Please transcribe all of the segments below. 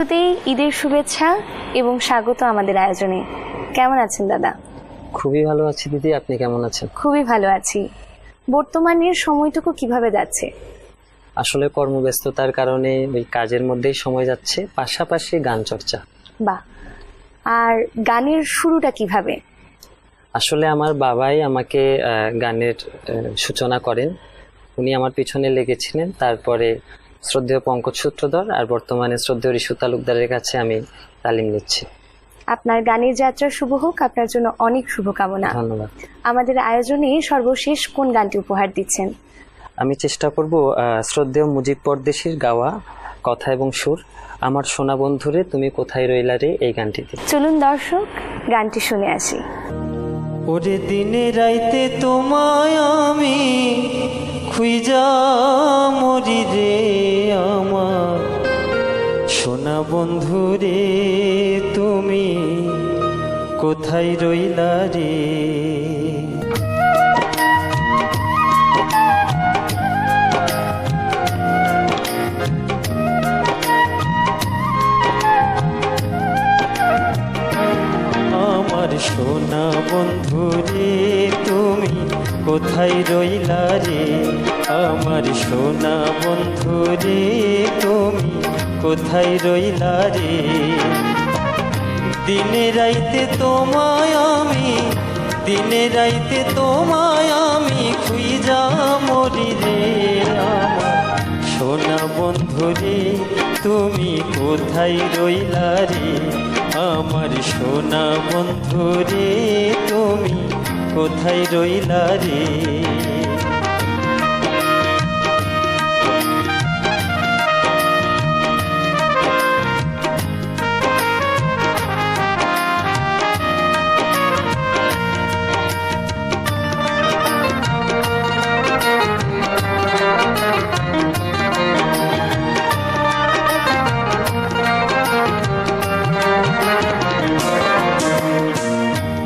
ঈদের শুভেচ্ছা এবং স্বাগত আমাদের আয়োজনে। কেমন আছেন দাদা? খুবই ভালো আছি দিদি, আপনি কেমন আছেন? খুবই ভালো আছি। বর্তমানের সময়টুকু কিভাবে যাচ্ছে? আসলে কর্মব্যস্ততার কারণে ওই কাজের মধ্যেই সময় যাচ্ছে, পাশাপাশি গান চর্চা। বাহ। আর গানের শুরুটা কিভাবে? আসলে আমার বাবাই আমাকে গানের সূচনা করেন। উনি আমার পিছনে লেগেছিলেন, তারপরে শ্রদ্ধেয় পঙ্কজ সূত্রধর আর বর্তমানে শ্রদ্ধেয় ঋষু তালুকদারের কাছে আমি তালিম নিচ্ছি। আপনার গানের যাত্রা শুভ হোক, আপনার জন্য অনেক শুভকামনা। ধন্যবাদ। আমাদের আয়োজনে সর্বশেষ কোন গানটি উপহার দিচ্ছেন? আমি চেষ্টা করব শ্রদ্ধেয় মুজিব পরদেশির গাওয়া কথা এবং সুর, আমার সোনা বন্ধুরে তুমি কোথায় রইলা রে, এই গানটিতে। চলুন দর্শক গানটি শুনে আসি। ওরে দিনে রাইতে তোমায় আমি খুঁজা মরি রে, আমার সোনা বন্ধু রে তুমি কোথায় রইলা রে। আমার সোনা বন্ধু রে তুমি কোথায় রইলা রে, আমার সোনা বন্ধু রে তুমি কোথায় রইলা রে। দিনে রাইতে তোমায় আমি, দিনে রাইতে তোমায় আমি খুঁজা মরি রে, আমার সোনা বন্ধু রে তুমি কোথায় রইলা রে, আমার সোনা বন্ধু রে তুমি কোথায় রইলা রে।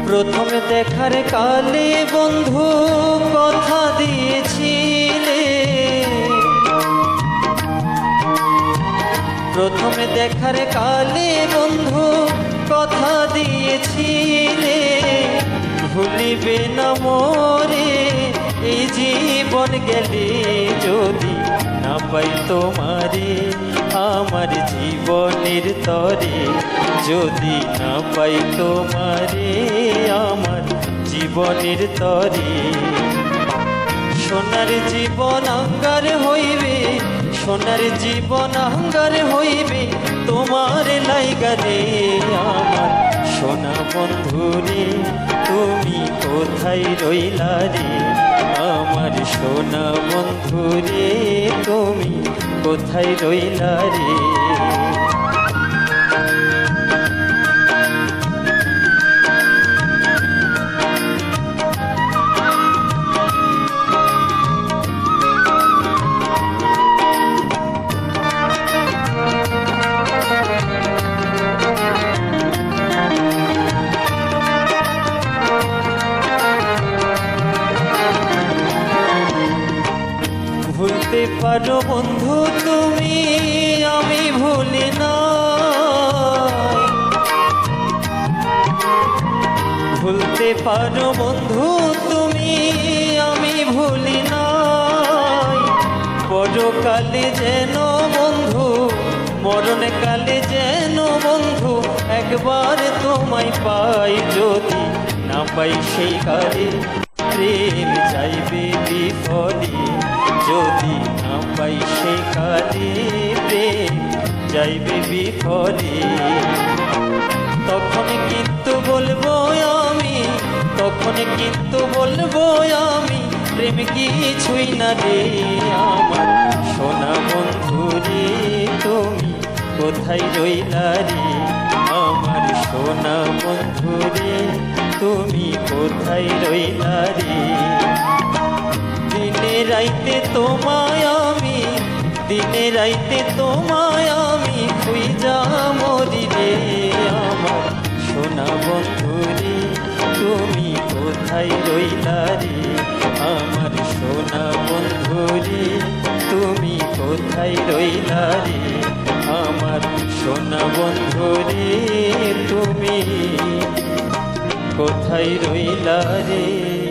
প্রথমে দেখার কালে বন্ধু কথা দিয়েছিলে, প্রথমে দেখার কালে বন্ধু কথা দিয়েছিলে, ভুলিবে না মোরে এই জীবন গেলে যদি না পাই তোমারে, আমার জীবনের তরে যদি না পাই তোমারে, আমার জীবনের তরে। সোনার জীবন আঙ্গার হইবে, সোনার জীবন আঙ্গার হইবে তোমার লাইগা রে, আমার সোনা বন্ধু রে তুমি কোথায় রইলা রে, আমার সোনা বন্ধু রে তুমি কোথায় রইলা রে। ভুলতে পারো বন্ধু তুমি আমি ভুলি না, ভুলতে পারো বন্ধু তুমি আমি ভুলি না, পরকালে যেন বন্ধু মরণকালে যেন বন্ধু একবার তোমায় পাই, যদি না পাই সেই কালে প্রেম যাইবে বিফলে, যদি না পাই সেই কালে প্রেম যাইবে বিফলে। তখন কিন্তু বলবো আমি, তখন কিন্তু বলবো আমি প্রেম কিছুই না রে, আমার সোনা বন্ধু রে তুমি কোথায় রইলা রে, আমার সোনা বন্ধু রে তুমি কোথায় রইলা রে। দিনে রাইতে তোমায় আমি, দিনে রাইতে তোমায় আমি খুঁজা মরি রে, আমার সোনা বন্ধু রে তুমি কোথায় রইলা রে, আমার সোনা বন্ধু রে তুমি কোথায় রইলা রে, আমার সোনা বন্ধু রে তুমি কোথায় রইলা রে।